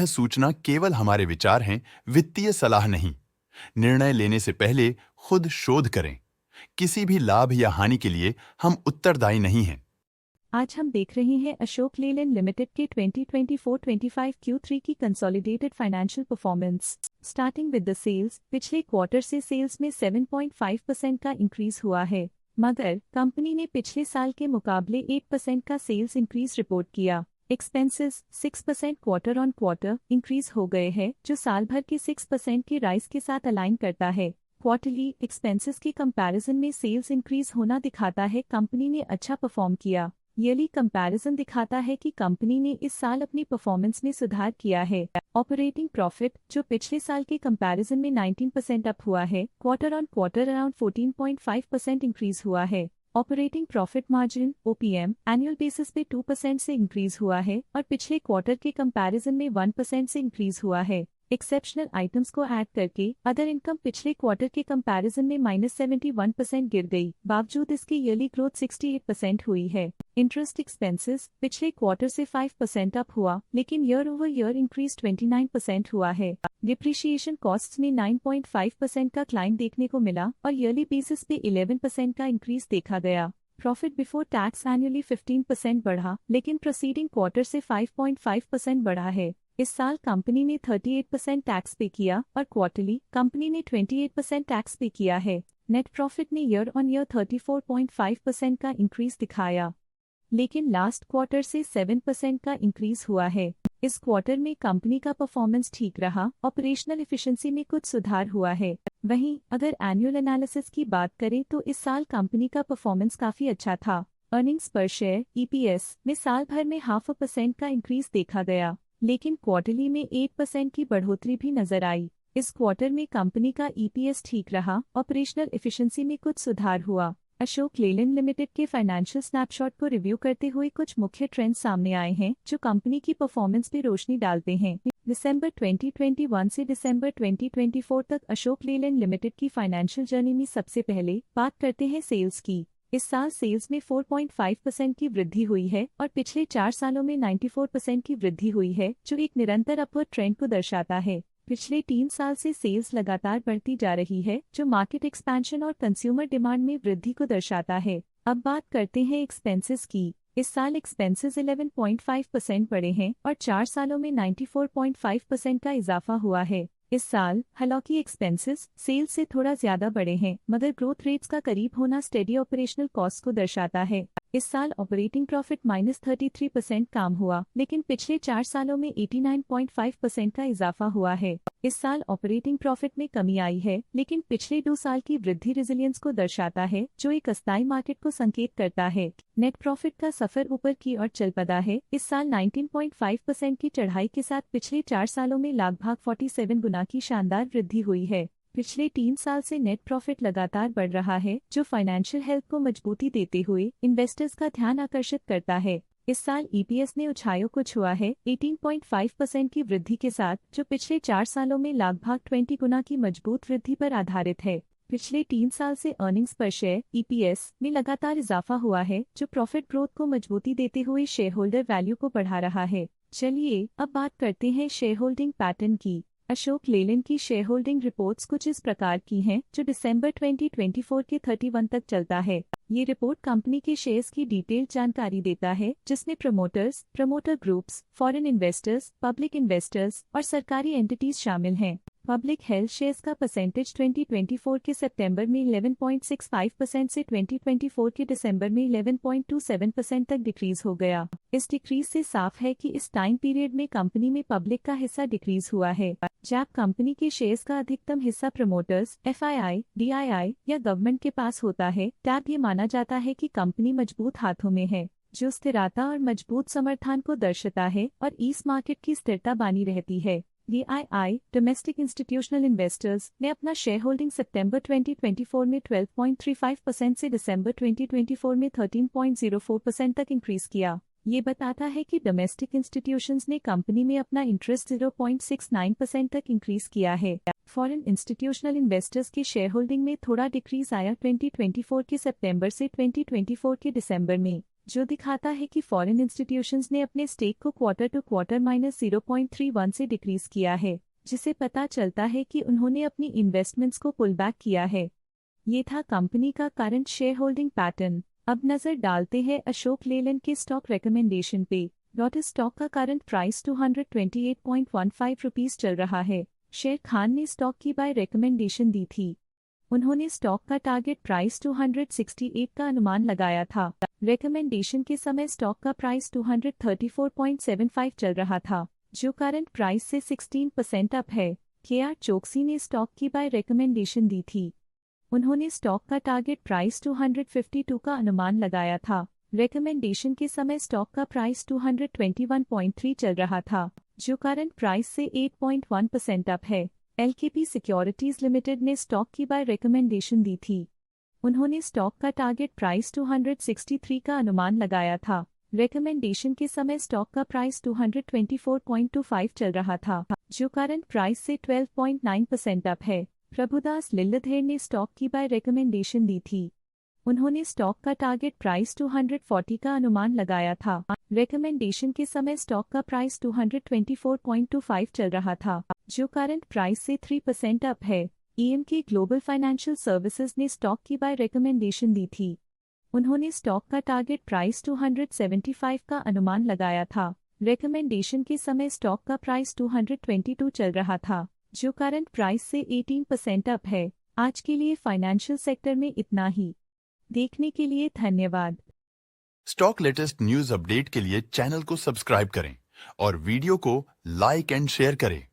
सूचना केवल हमारे विचार हैं, वित्तीय सलाह नहीं। निर्णय लेने से पहले खुद शोध करें। किसी भी लाभ या हानि के लिए हम उत्तरदायी नहीं हैं। आज हम देख रहे हैं अशोक लेलैंड लिमिटेड के 2024-25 Q3 की consolidated financial performance. Starting with the sales, पिछले क्वार्टर से सेल्स में 7.5% का इंक्रीज हुआ है, मगर कंपनी ने पिछले साल के मुकाबले 8% का सेल्स इंक्रीज रिपोर्ट किया। Expenses 6% quarter on quarter increase हो गए हैं, जो साल भर के 6% के राइज के साथ अलाइन करता है। क्वार्टरली एक्सपेंसेस के कंपैरिजन में सेल्स इंक्रीज होना दिखाता है कंपनी ने अच्छा परफॉर्म किया। ईयरली कंपैरिजन दिखाता है कि कंपनी ने इस साल अपनी परफॉर्मेंस में सुधार किया है। ऑपरेटिंग प्रॉफिट, जो पिछले साल के कंपैरिजन में 19% अप हुआ है, quarter on quarter around 14.5% increase हुआ है। Operating profit margin OPM annual basis पे 2% से इंक्रीज हुआ है और पिछले क्वार्टर के कंपैरिजन में 1% से इंक्रीज हुआ है। एक्सेप्शनल आइटम्स को ऐड करके अदर इनकम पिछले क्वार्टर के कंपैरिजन में -71% गिर गई, बावजूद इसके ईयरली ग्रोथ 68% हुई है। इंटरेस्ट एक्सपेंसेस पिछले क्वार्टर से 5% अप हुआ, लेकिन ईयर ओवर ईयर इंक्रीज 29% हुआ है। डिप्रिशिएशन कॉस्ट्स में 9.5% का क्लाइम देखने को मिला और ईयरली बेसिस पे 11% का इंक्रीज देखा गया। प्रॉफिट बिफोर टैक्स एनुअली 15% बढ़ा, लेकिन प्रोसीडिंग क्वार्टर से 5.5% बढ़ा है। इस साल कंपनी ने 38% टैक्स पे किया और क्वार्टरली कंपनी ने 28% टैक्स पे किया है। नेट प्रॉफिट ने ईयर ऑन ईयर 34.5% का इंक्रीज दिखाया, लेकिन लास्ट क्वार्टर से 7% का इंक्रीज हुआ है। इस क्वार्टर में कंपनी का परफॉर्मेंस ठीक रहा, ऑपरेशनल एफिशिएंसी में कुछ सुधार हुआ है। वहीं अगर एनुअल एनालिसिस की बात करें तो इस साल कंपनी का परफॉर्मेंस काफी अच्छा था। अर्निंग्स पर शेयर EPS में साल भर में 0.5% का इंक्रीज देखा गया, लेकिन क्वार्टरली में 8% की बढ़ोतरी भी नजर आई। इस क्वार्टर में कंपनी का EPS ठीक रहा, ऑपरेशनल एफिशिएंसी में कुछ सुधार हुआ। अशोक लेलैंड लिमिटेड के फाइनेंशियल स्नैपशॉट को रिव्यू करते हुए कुछ मुख्य ट्रेंड्स सामने आए हैं जो कंपनी की परफॉर्मेंस पे रोशनी डालते हैं। दिसंबर 2021 से दिसंबर 2024 तक अशोक लेलैंड लिमिटेड की फाइनेंशियल जर्नी में सबसे पहले बात करते हैं सेल्स की। इस साल सेल्स में 4.5% की वृद्धि हुई है और पिछले 4 सालों में 94% की वृद्धि हुई है, जो एक निरंतर अपवर्ड ट्रेंड को दर्शाता है। पिछले 3 साल से सेल्स लगातार बढ़ती जा रही है, जो मार्केट एक्सपेंशन और कंज्यूमर डिमांड में वृद्धि को दर्शाता है। अब बात करते हैं एक्सपेंसेस की। इस साल एक्सपेंसेस 11.5% बढ़े हैं और 4 सालों में 94.5% का इजाफा हुआ है। इस साल हालांकि एक्सपेंसेस सेल्स से थोड़ा ज्यादा बढ़े हैं, मगर ग्रोथ रेट्स का करीब होना स्टेडी ऑपरेशनल कॉस्ट को दर्शाता है। इस साल ऑपरेटिंग प्रॉफिट -33% कम हुआ, लेकिन पिछले 4 सालों में 89.5% का इजाफा हुआ है। इस साल ऑपरेटिंग प्रॉफिट में कमी आई है, लेकिन पिछले 2 साल की वृद्धि रेजिलियंस को दर्शाता है, जो एक अस्थायी मार्केट को संकेत करता है। नेट प्रॉफिट का सफर ऊपर की ओर चल पड़ा है। इस साल 19.5% की चढ़ाई के साथ पिछले 4 सालों में लगभग 47 गुना की शानदार वृद्धि हुई है। पिछले 3 साल से नेट प्रॉफिट लगातार बढ़ रहा है, जो फाइनेंशियल हेल्थ को मजबूती देते हुए इन्वेस्टर्स का ध्यान आकर्षित करता है। इस साल EPS ने ऊंचाइयों को छुआ है 18.5% की वृद्धि के साथ, जो पिछले 4 सालों में लगभग 20 गुना की मजबूत वृद्धि पर आधारित है। पिछले 3 साल से अर्निंग्स पर शेयर EPS में लगातार इजाफा हुआ है, जो प्रॉफिट ग्रोथ को मजबूती देते हुए शेयर होल्डर वैल्यू को बढ़ा रहा है। चलिए अब बात करते हैं शेयर होल्डिंग पैटर्न की। अशोक लेलैंड की शेयर होल्डिंग रिपोर्ट्स कुछ इस प्रकार की हैं, जो दिसंबर 2024 के 31 तक चलता है। ये रिपोर्ट कंपनी के शेयर्स की डिटेल्ड जानकारी देता है, जिसमें promoters, promoter groups, foreign investors, public investors और सरकारी एंटिटीज शामिल हैं। पब्लिक हेल्थ शेयर्स का परसेंटेज 2024 के सितंबर में 11.65% से 2024 के दिसंबर में 11.27% तक डिक्रीज हो गया। इस डिक्रीज से साफ है कि इस टाइम पीरियड में कंपनी में पब्लिक का हिस्सा डिक्रीज हुआ है। जब कंपनी के शेयर्स का अधिकतम हिस्सा प्रमोटर्स, FII, DII या गवर्नमेंट के पास होता है, तब ये माना जाता है कि कंपनी मजबूत हाथों में है, जो स्थिरता और मजबूत समर्थन को दर्शाता है और इस मार्केट की स्थिरता बनी रहती है। DII डोमेस्टिक इंस्टीट्यूशनल इन्वेस्टर्स ने अपना शेयर होल्डिंग सितंबर 2024 में 12.35% से दिसंबर 2024 में 13.04% तक इंक्रीज किया। ये बताता है कि डोमेस्टिक इंस्टीट्यूशंस ने कंपनी में अपना इंटरेस्ट 0.69% तक इंक्रीज किया है। फॉरेन इंस्टीट्यूशनल इन्वेस्टर्स के शेयर होल्डिंग में थोड़ा डिक्रीज आया 2024 के सितंबर से 2024 के दिसंबर में। जो दिखाता है कि फॉरेन इंस्टीट्यूशंस ने अपने स्टेक को क्वार्टर टू क्वार्टर -0.31 से डिक्रीज किया है, जिसे पता चलता है कि उन्होंने अपनी इन्वेस्टमेंट्स को पुल बैक किया है। ये था कंपनी का करंट शेयर होल्डिंग पैटर्न। अब नजर डालते हैं अशोक लेलैंड के स्टॉक रिकमेंडेशन पे। लोटस स्टॉक का करंट प्राइस 228.15 रुपीस चल रहा है। शेर खान ने स्टॉक की बाय रिकमेंडेशन दी थी। उन्होंने स्टॉक का टारगेट प्राइस 268 का अनुमान लगाया था। रिकमेंडेशन के समय स्टॉक का प्राइस 234.75 चल रहा था, जो करंट प्राइस से 16% अप है। केआर चोकसी ने स्टॉक की बाय रिकमेंडेशन दी थी। उन्होंने स्टॉक का टारगेट प्राइस 252 का अनुमान लगाया था। रिकमेंडेशन के समय स्टॉक का प्राइस 221.3 चल रहा था, जो करंट प्राइस से 8.1% अप है। एलकेपी सिक्योरिटीज लिमिटेड ने स्टॉक की बाय रिकमेंडेशन दी थी। उन्होंने स्टॉक का टारगेट प्राइस 263 का अनुमान लगाया था। रिकमेंडेशन के समय स्टॉक का प्राइस 224.25 चल रहा था, जो करंट प्राइस से 12.9% अप है। प्रभुदास लिल्लाधर ने स्टॉक की बाय रिकमेंडेशन दी थी। उन्होंने स्टॉक का टारगेट प्राइस 240 का अनुमान लगाया था। रिकमेंडेशन के समय स्टॉक का प्राइस 224.25 चल रहा था, जो करंट प्राइस से 3% अप है। ईएमके ग्लोबल फाइनेंशियल सर्विसेज ने स्टॉक की बाय रिकमेंडेशन दी थी। उन्होंने स्टॉक का टारगेट प्राइस 275 का अनुमान लगाया था। रिकमेंडेशन के समय स्टॉक का प्राइस 222 चल रहा था, जो करंट प्राइस से 18% अप है। आज के लिए फाइनेंशियल सेक्टर में इतना ही। देखने के लिए धन्यवाद। स्टॉक लेटेस्ट न्यूज अपडेट के लिए चैनल को सब्सक्राइब करें और वीडियो को लाइक एंड शेयर करें।